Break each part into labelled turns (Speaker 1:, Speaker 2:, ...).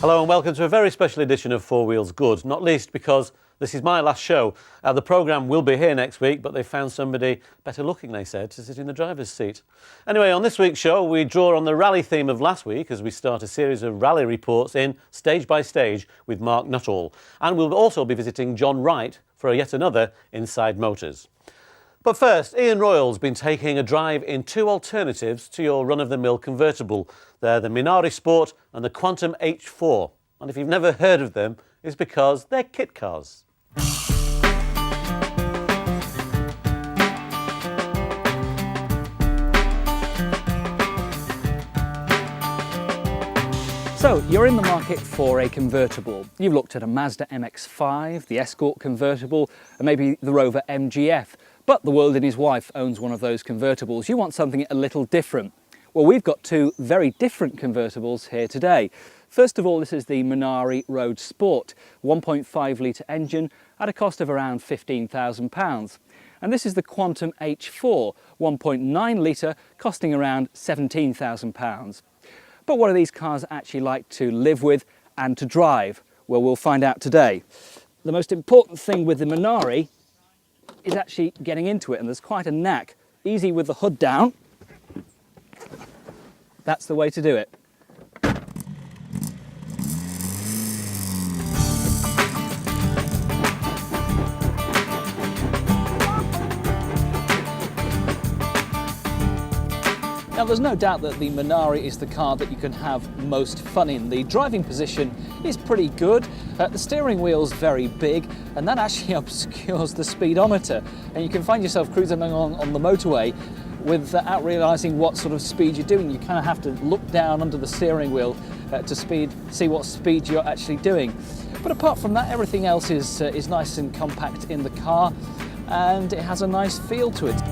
Speaker 1: Hello and welcome to a very special edition of Four Wheels Good, not least because this is my last show. The programme will be here next week, but they found somebody better looking, they said, to sit in the driver's seat. Anyway, on this week's show, we draw on the rally theme of last week as we start a series of rally reports in Stage by Stage with Mark Nutall. And we'll also be visiting John Wright for yet another Inside Motors. But first, Ian Royle's been taking a drive in two alternatives to your run-of-the-mill convertible. They're the Minari Sport and the Quantum H4. And if you've never heard of them, it's because they're kit cars.
Speaker 2: So, you're in the market for a convertible. You've looked at a Mazda MX-5, the Escort convertible, and maybe the Rover MGF. But the world and his wife owns one of those convertibles. You want something a little different. Well, we've got two very different convertibles here today. First of all, this is the Minari-road Sport, 1.5 litre engine at a cost of around £15,000. And this is the Quantum H4, 1.9 litre, costing around £17,000. But what are these cars actually like to live with and to drive? Well, we'll find out today. The most important thing with the Minari is actually getting into it, and there's quite a knack. Easy with the hood down. That's the way to do it. Now, there's no doubt that the Minari is the car that you can have most fun in. The driving position is pretty good, the steering wheel's very big, and that actually obscures the speedometer. And you can find yourself cruising along on the motorway without realising what sort of speed you're doing. You kind of have to look down under the steering wheel to see what speed you're actually doing. But apart from that, everything else is nice and compact in the car, and it has a nice feel to it.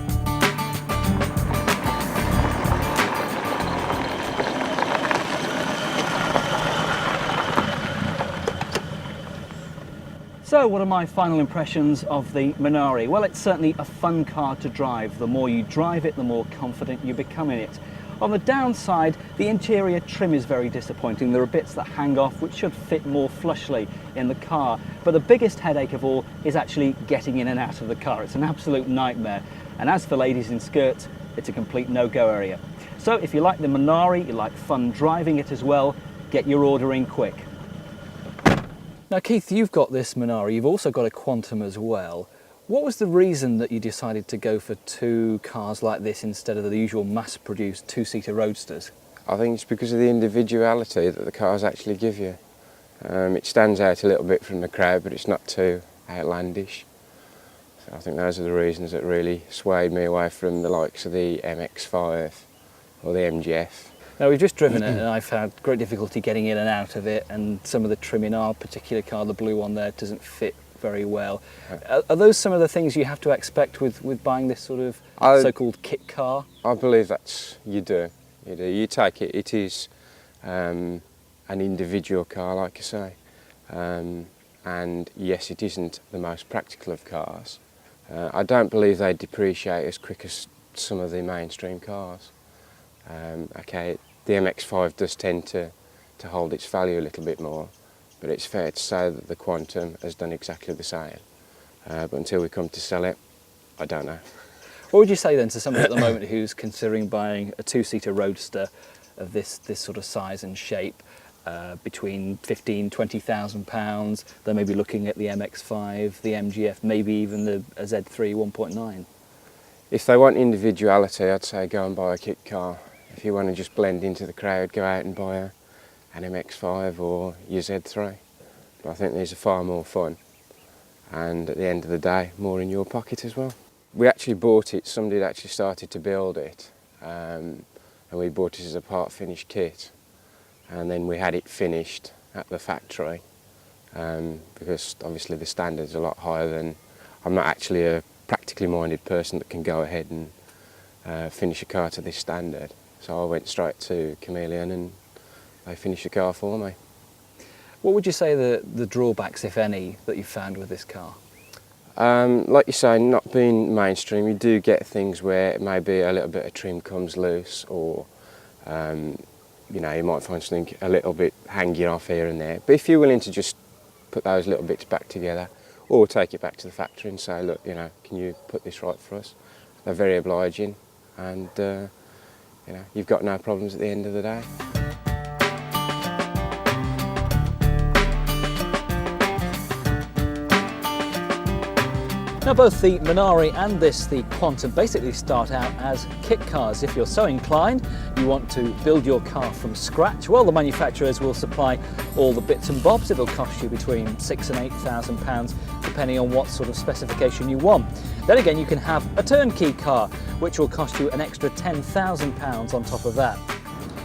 Speaker 2: So what are my final impressions of the Minari? Well, it's certainly a fun car to drive. The more you drive it, the more confident you become in it. On the downside, the interior trim is very disappointing. There are bits that hang off which should fit more flushly in the car. But the biggest headache of all is actually getting in and out of the car. It's an absolute nightmare. And as for ladies in skirts, it's a complete no-go area. So if you like the Minari, you like fun driving it as well, get your order in quick. Now, Keith, you've got this Minari, you've also got a Quantum as well. What was the reason that you decided to go for two cars like this instead of the usual mass-produced two-seater roadsters?
Speaker 3: I think it's because of the individuality that the cars actually give you. It stands out a little bit from the crowd, but it's not too outlandish. So I think those are the reasons that really swayed me away from the likes of the MX-5 or the MGF.
Speaker 2: Now, we've just driven it and I've had great difficulty getting in and out of it, and some of the trim in our particular car, the blue one there, doesn't fit very well. Are those some of the things you have to expect with buying this sort of so-called kit car?
Speaker 3: I believe you do. You take it, it is an individual car, like I say. And yes, it isn't the most practical of cars. I don't believe they depreciate as quick as some of the mainstream cars. Okay, the MX-5 does tend to hold its value a little bit more, but it's fair to say that the Quantum has done exactly the same. But until we come to sell it, I don't know.
Speaker 2: What would you say then to somebody at the moment who's considering buying a two-seater roadster of this sort of size and shape, between £15,000–20,000? They may be looking at the MX-5, the MGF, maybe even the Z3 1.9.
Speaker 3: If they want individuality, I'd say go and buy a kit car. If you want to just blend into the crowd, go out and buy an MX-5 or your Z3. But I think these are far more fun, and at the end of the day, more in your pocket as well. We actually bought it, somebody had actually started to build it, and we bought it as a part finished kit, and then we had it finished at the factory, because obviously the standard's a lot higher than, I'm not actually a practically minded person that can go ahead and finish a car to this standard. So I went straight to Chameleon and they finished the car for me.
Speaker 2: What would you say the drawbacks, if any, that you found with this car?
Speaker 3: Like you say, not being mainstream, you do get things where maybe a little bit of trim comes loose, or you know, you might find something a little bit hanging off here and there. But if you're willing to just put those little bits back together, or take it back to the factory and say, look, you know, can you put this right for us? They're very obliging, and you know, you've got no problems at the end of the day.
Speaker 2: Now both the Minari and the Quantum basically start out as kit cars. If you're so inclined, you want to build your car from scratch, well, the manufacturers will supply all the bits and bobs. It'll cost you between £6,000 and £8,000 depending on what sort of specification you want. Then again, you can have a turnkey car which will cost you an extra £10,000 on top of that.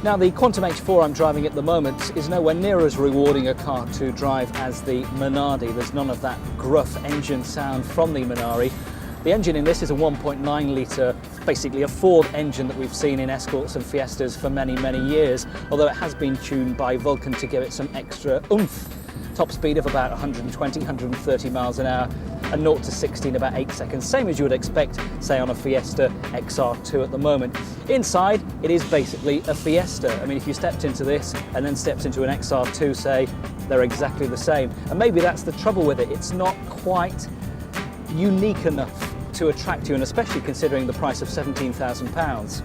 Speaker 2: Now the Quantum H4 I'm driving at the moment is nowhere near as rewarding a car to drive as the Minari. There's none of that gruff engine sound from the Minari. The engine in this is a 1.9 litre, basically a Ford engine that we've seen in Escorts and Fiestas for many, many years, although it has been tuned by Vulcan to give it some extra oomph. Top speed of about 120, 130 miles an hour, and 0 to 60 in about 8 seconds, same as you would expect, say, on a Fiesta XR2 at the moment. Inside, it is basically a Fiesta. I mean, if you stepped into this and then stepped into an XR2, say, they're exactly the same. And maybe that's the trouble with it. It's not quite unique enough to attract you, and especially considering the price of £17,000.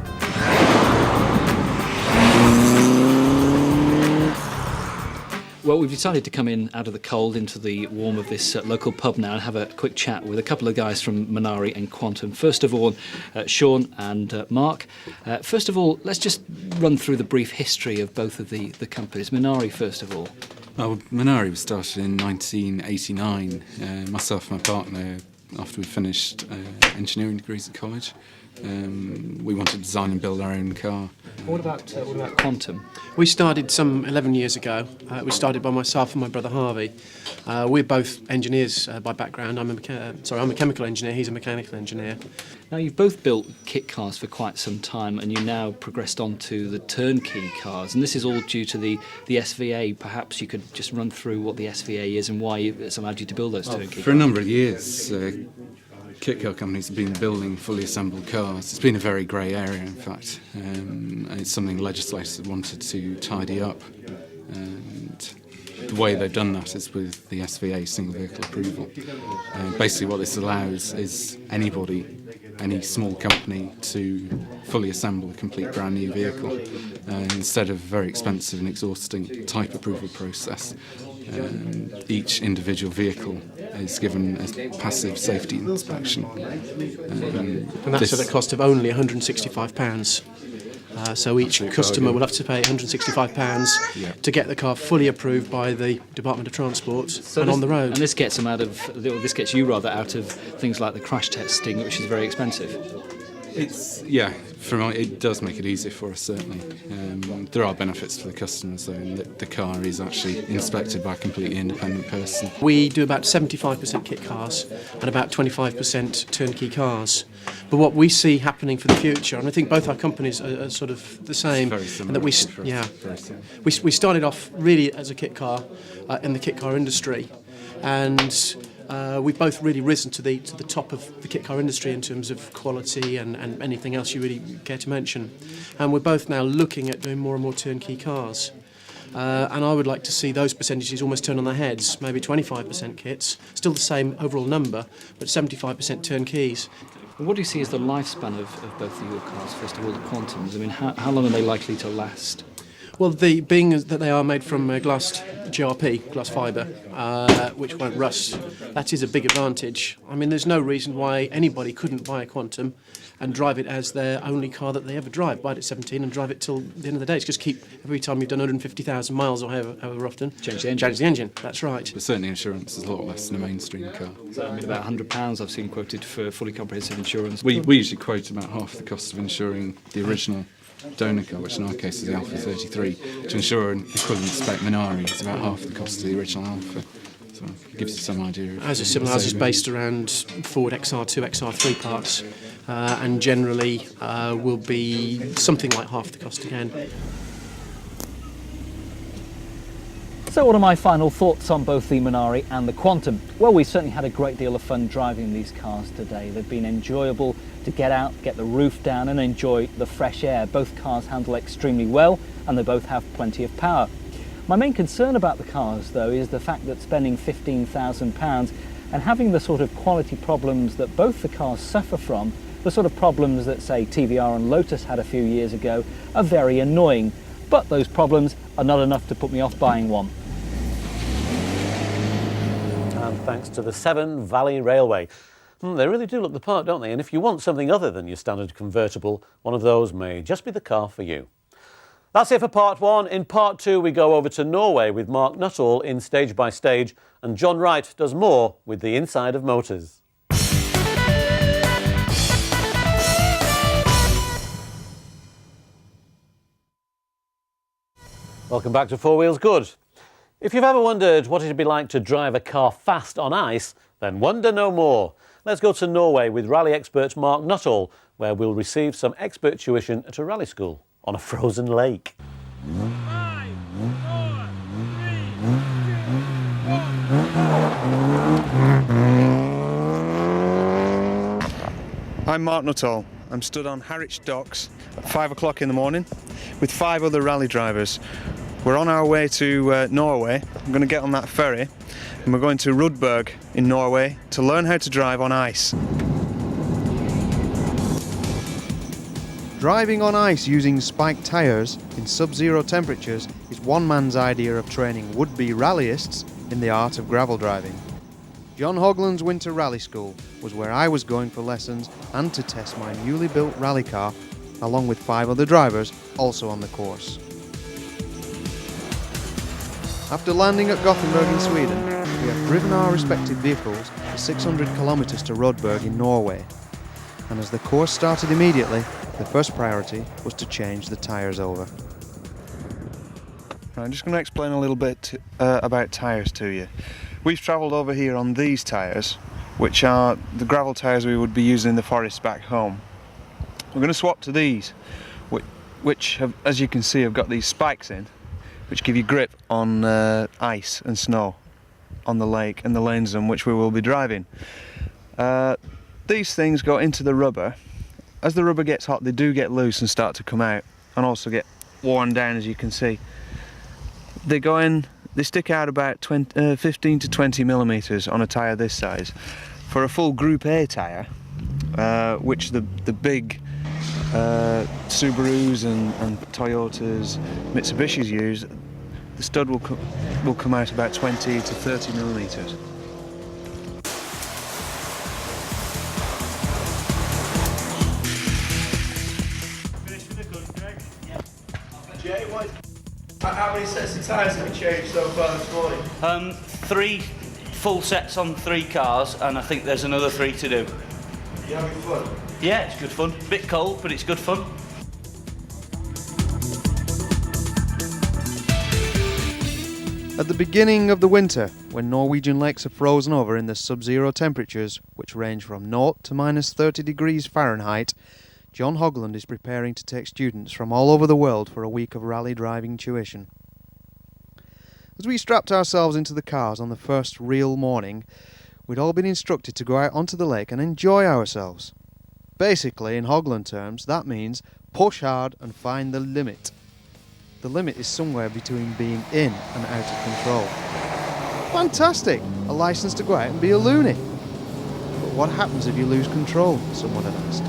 Speaker 2: Well, we've decided to come in out of the cold into the warm of this local pub now and have a quick chat with a couple of guys from Minari and Quantum. First of all, Sean and Mark. First of all, let's just run through the brief history of both of the companies. Minari, first of all.
Speaker 4: Well, Minari was started in 1989. Myself and my partner, after we finished engineering degrees at college, we wanted to design and build our own car.
Speaker 2: What about Quantum?
Speaker 5: We started some 11 years ago. We started by myself and my brother Harvey. We're both engineers by background. I'm a chemical engineer, he's a mechanical engineer.
Speaker 2: Now, you've both built kit cars for quite some time, and you now progressed on to the turnkey cars, and this is all due to the SVA. Perhaps you could just run through what the SVA is and why it's allowed you to build those turnkey cars.
Speaker 4: For a number of years, kit car companies have been building fully assembled cars. It's been a very grey area, in fact. It's something legislators have wanted to tidy up. And the way they've done that is with the SVA, single vehicle approval. Basically what this allows is anybody, any small company, to fully assemble a complete brand new vehicle instead of a very expensive and exhausting type approval process. Each individual vehicle is given a passive safety inspection.
Speaker 5: And that's at a cost of only £165. So each customer will have to pay £165 to get the car fully approved by the Department of Transport and on the road.
Speaker 2: And this gets them out of, or this gets you rather out of things like the crash testing, which is very expensive.
Speaker 4: It does make it easier for us, certainly. There are benefits for the customers, though, in that the car is actually inspected by a completely independent person.
Speaker 5: We do about 75% kit cars and about 25% turnkey cars. But what we see happening for the future, and I think both our companies are sort of the same,
Speaker 4: Very similar.
Speaker 5: and that we started off really as a kit car in the kit car industry, and we've both really risen to the top of the kit car industry in terms of quality and anything else you really care to mention. And we're both now looking at doing more and more turnkey cars. And I would like to see those percentages almost turn on their heads, maybe 25% kits, still the same overall number, but 75% turnkeys.
Speaker 2: What do you see as the lifespan of both of your cars, first of all, the Quantums? I mean, how long are they likely to last?
Speaker 5: Well, being that they are made from glass GRP, glass fibre, which won't rust, that is a big advantage. I mean, there's no reason why anybody couldn't buy a Quantum and drive it as their only car that they ever drive. Buy it at 17 and drive it till the end of the day. It's just keep, every time you've done 150,000 miles or however often,
Speaker 2: Change the engine.
Speaker 5: Change the engine, that's right.
Speaker 4: But certainly insurance is a lot less than a mainstream car.
Speaker 2: I mean, about £100 I've seen quoted for fully comprehensive insurance.
Speaker 4: We usually quote about half the cost of insuring the original donor car, which in our case is the Alpha 33. To insure an equivalent spec Minari, it's about half the cost of the original Alpha. So it gives you some idea.
Speaker 5: As a similar house is based around Ford XR2, XR3 parts, and generally will be something like half the cost again.
Speaker 2: So what are my final thoughts on both the Minari and the Quantum? Well, we certainly had a great deal of fun driving these cars today. They've been enjoyable to get out, get the roof down and enjoy the fresh air. Both cars handle extremely well. and they both have plenty of power. My main concern about the cars, though, is the fact that spending £15,000 and having the sort of quality problems that both the cars suffer from, the sort of problems that, say, TVR and Lotus had a few years ago, are very annoying. But those problems are not enough to put me off buying one.
Speaker 1: And thanks to the Severn Valley Railway. They really do look the part, don't they? And if you want something other than your standard convertible, one of those may just be the car for you. That's it for part one. In part two, we go over to Norway with Mark Nutall in Stage by Stage, and John Wright does more with the inside of motors. Welcome back to Four Wheels Good. If you've ever wondered what it'd be like to drive a car fast on ice, then wonder no more. Let's go to Norway with rally expert Mark Nutall, where we'll receive some expert tuition at a rally school on a frozen lake.
Speaker 6: 5, 4, 3, 2, 1.
Speaker 7: I'm Mark Nutall. I'm stood on Harwich docks at 5 o'clock in the morning with 5 other rally drivers. We're on our way to Norway. I'm going to get on that ferry and we're going to Rudberg in Norway to learn how to drive on ice.
Speaker 8: Driving on ice using spiked tyres in sub-zero temperatures is one man's idea of training would-be rallyists in the art of gravel driving. John Hogland's Winter Rally School was where I was going for lessons and to test my newly built rally car, along with 5 other drivers also on the course. After landing at Gothenburg in Sweden, we have driven our respective vehicles the 600 kilometres to Rudberg in Norway. And as the course started immediately, the first priority was to change the tyres over.
Speaker 7: I'm just going to explain a little bit about tyres to you. We've travelled over here on these tyres, which are the gravel tyres we would be using in the forest back home. We're going to swap to these, which have, as you can see, have got these spikes in, which give you grip on ice and snow on the lake and the lanes on which we will be driving. These things go into the rubber. As the rubber gets hot, they do get loose and start to come out, and also get worn down, as you can see. They go in. They stick out about 15 to 20 millimetres on a tyre this size. For a full Group A tyre, which the big Subarus and Toyotas, Mitsubishis use, the stud will come out about 20 to 30 millimetres.
Speaker 9: How many sets of tyres have you changed so far this morning?
Speaker 10: 3 full sets on 3 cars, and I think there's another 3 to do.
Speaker 9: You having fun?
Speaker 10: Yeah, it's good fun. Bit cold, but it's good fun.
Speaker 8: At the beginning of the winter, when Norwegian lakes are frozen over in the sub-zero temperatures, which range from 0 to minus 30 degrees Fahrenheit, John Hogland is preparing to take students from all over the world for a week of rally driving tuition. As we strapped ourselves into the cars on the first real morning, we'd all been instructed to go out onto the lake and enjoy ourselves. Basically, in Hogland terms, that means push hard and find the limit. The limit is somewhere between being in and out of control. Fantastic! A licence to go out and be a loony. But what happens if you lose control? Someone had asked.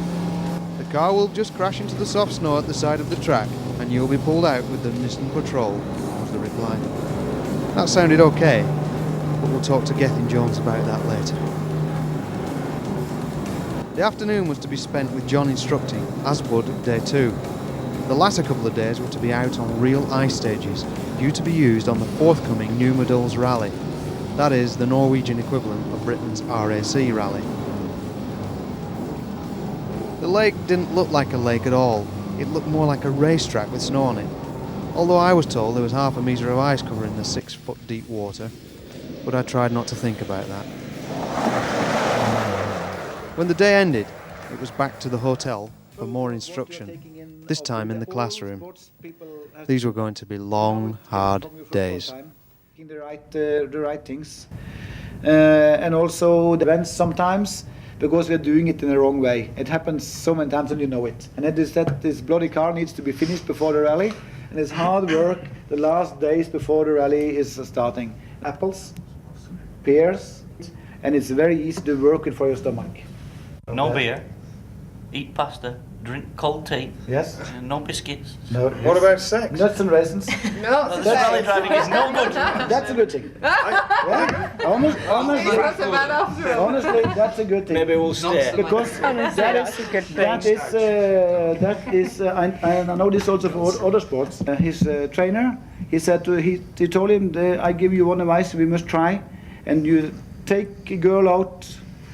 Speaker 8: The car will just crash into the soft snow at the side of the track and you'll be pulled out with the Nissan Patrol, was the reply. That sounded okay, but we'll talk to Gethin Jones about that later. The afternoon was to be spent with John instructing, as would day 2. The latter couple of days were to be out on real ice stages, due to be used on the forthcoming New Meadows Rally. That is, the Norwegian equivalent of Britain's RAC Rally. The lake didn't look like a lake at all. It looked more like a racetrack with snow on it. Although I was told there was half a metre of ice covering the 6-foot deep water, but I tried not to think about that. When the day ended, it was back to the hotel for more instruction, this time in the classroom. These were going to be long, hard days.
Speaker 11: The right things, and also the events sometimes, because we're doing it in the wrong way. It happens so many times and you know it. And it is that this bloody car needs to be finished before the rally, and it's hard work the last days before the rally is starting. Apples, pears, and it's very easy to work it for your stomach.
Speaker 10: No beer, eat pasta, drink cold tea.
Speaker 11: Yes.
Speaker 10: No biscuits.
Speaker 11: No.
Speaker 7: What about sex?
Speaker 11: Nuts and raisins.
Speaker 10: No, the rally driving is no good.
Speaker 11: That's a good thing. Yeah. Honestly, that's a good thing.
Speaker 10: Maybe we'll stay.
Speaker 11: Because I know this also for other sports. His trainer, he said he told him, I give you one advice we must try, and you take a girl out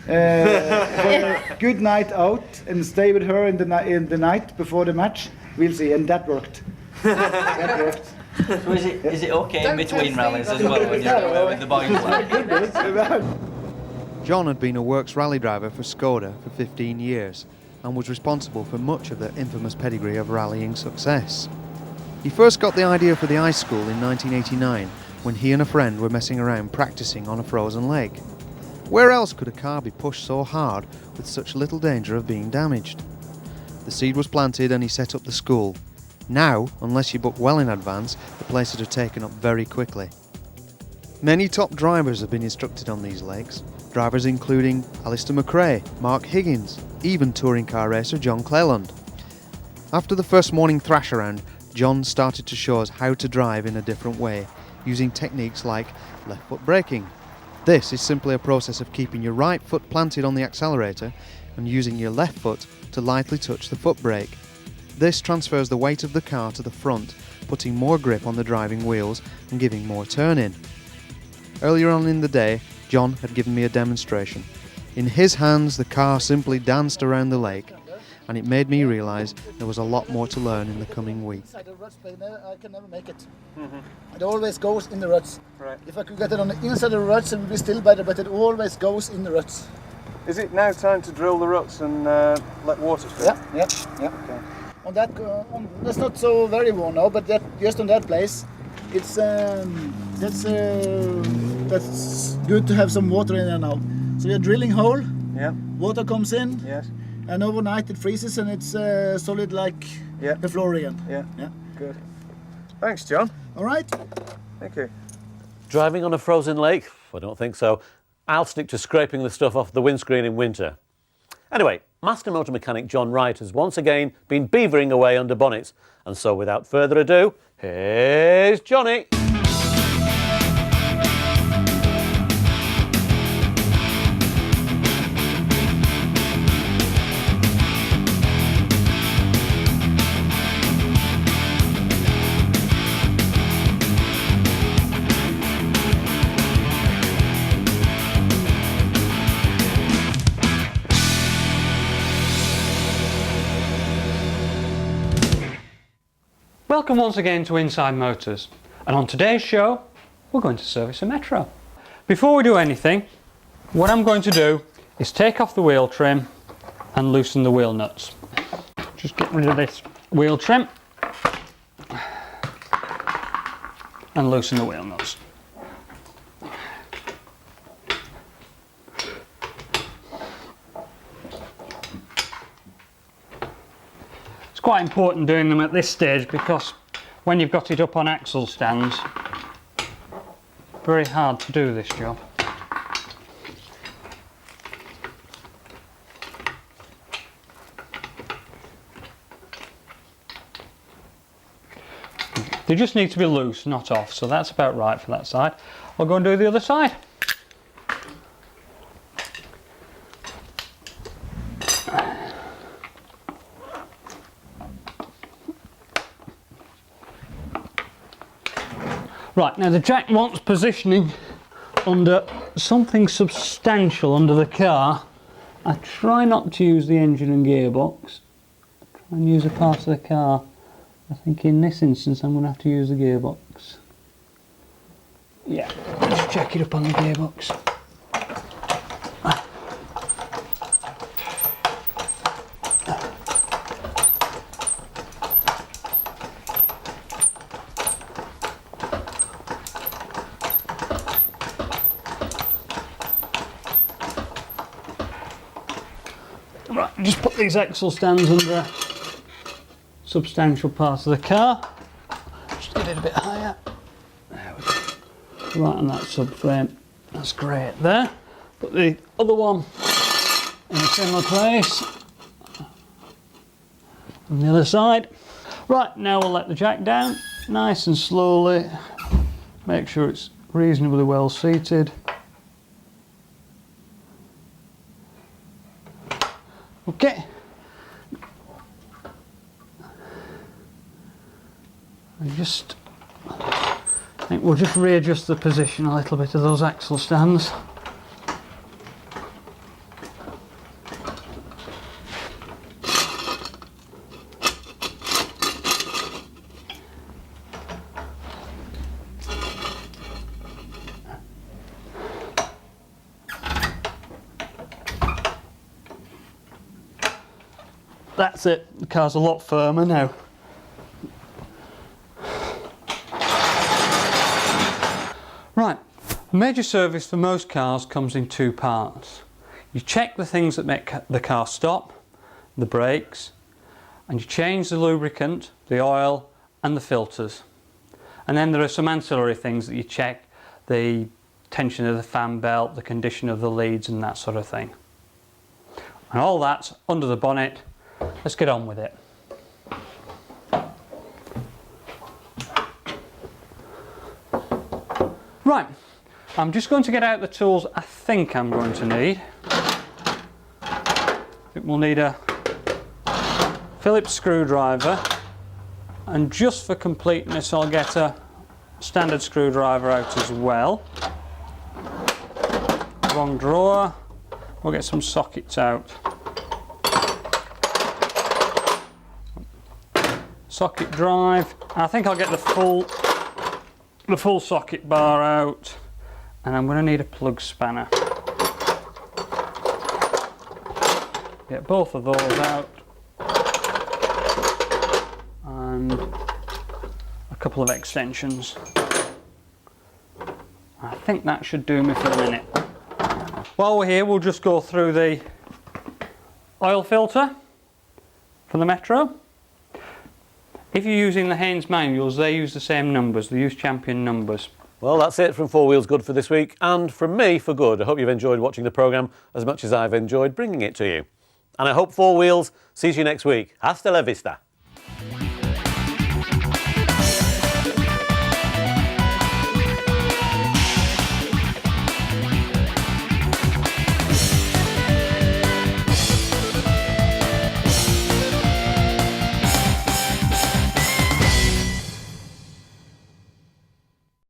Speaker 11: for a good night out and stay with her in the night before the match. We'll see, and that worked. That worked.
Speaker 10: So is it okay in between rallies as well when you're away with the boys?
Speaker 8: John had been a works rally driver for Skoda for 15 years and was responsible for much of the infamous pedigree of rallying success. He first got the idea for the ice school in 1989 when he and a friend were messing around practicing on a frozen lake. Where else could a car be pushed so hard with such little danger of being damaged? The seed was planted and he set up the school. Now, unless you book well in advance, the place would have taken up very quickly. Many top drivers have been instructed on these lakes, drivers including Alistair McRae, Mark Higgins, even touring car racer John Cleland. After the first morning thrash around, John started to show us how to drive in a different way, using techniques like left foot braking. This is simply a process of keeping your right foot planted on the accelerator and using your left foot to lightly touch the foot brake. This transfers the weight of the car to the front, putting more grip on the driving wheels and giving more turn-in. Earlier on in the day, John had given me a demonstration. In his hands, the car simply danced around the lake, and it made me realise there was a lot more to learn in the coming week.
Speaker 12: I can never make it. It always goes in the ruts.
Speaker 7: Right.
Speaker 12: If I could get it on the inside of the ruts, it would be still better, but it always goes in the ruts.
Speaker 7: Is it now time to drill the ruts and let water through?
Speaker 12: Yeah. Okay. On that, that's not so very warm now, but just on that place, it's that's good to have some water in there now. So we are drilling hole.
Speaker 7: Yeah.
Speaker 12: Water comes in.
Speaker 7: Yes.
Speaker 12: And overnight it freezes and it's solid like the floor again.
Speaker 7: Yeah. Good. Thanks, John.
Speaker 12: All right.
Speaker 7: Thank you.
Speaker 1: Driving on a frozen lake? I don't think so. I'll stick to scraping the stuff off the windscreen in winter. Anyway, master motor mechanic John Wright has once again been beavering away under bonnets. And so without further ado, here's Johnny.
Speaker 13: Welcome once again to Inside Motors, and on today's show we're going to service a Metro. Before we do anything, what I'm going to do is take off the wheel trim and loosen the wheel nuts. Just get rid of this wheel trim and loosen the wheel nuts. Quite important doing them at this stage because when you've got it up on axle stands, very hard to do this job. They just need to be loose, not off, so that's about right for that side. I'll go and do the other side. Right, now the jack wants positioning under something substantial under the car. I try not to use the engine and gearbox. I try and use a part of the car. I think in this instance I'm going to have to use the gearbox. Yeah, let's jack it up on the gearbox. Right, just put these axle stands under substantial parts of the car. get it a bit higher. There we go. Right on that subframe. That's great there. Put the other one in a similar place. On the other side. Right, now we'll let the jack down nice and slowly. Make sure it's reasonably well seated. Okay. I think we'll just readjust the position a little bit of those axle stands. That's it, the car's a lot firmer now. Right, a major service for most cars comes in two parts. You check the things that make the car stop, the brakes, and you change the lubricant, the oil and the filters. And then there are some ancillary things that you check, the tension of the fan belt, the condition of the leads and that sort of thing. And all that's under the bonnet. Let's get on with it. Right, I'm just going to get out the tools I think I'm going to need. I think we'll need a Phillips screwdriver, and just for completeness I'll get a standard screwdriver out as well. Wrong drawer, we'll get some sockets out. Socket drive. I think I'll get the full socket bar out, and I'm going to need a plug spanner. Get both of those out, and a couple of extensions. I think that should do me for a minute. While we're here, we'll just go through the oil filter for the Metro. If you're using the Haynes manuals, they use the same numbers, they use Champion numbers.
Speaker 1: Well, that's it from Four Wheels Good for this week, and from me for good. I hope you've enjoyed watching the programme as much as I've enjoyed bringing it to you. And I hope Four Wheels sees you next week. Hasta la vista.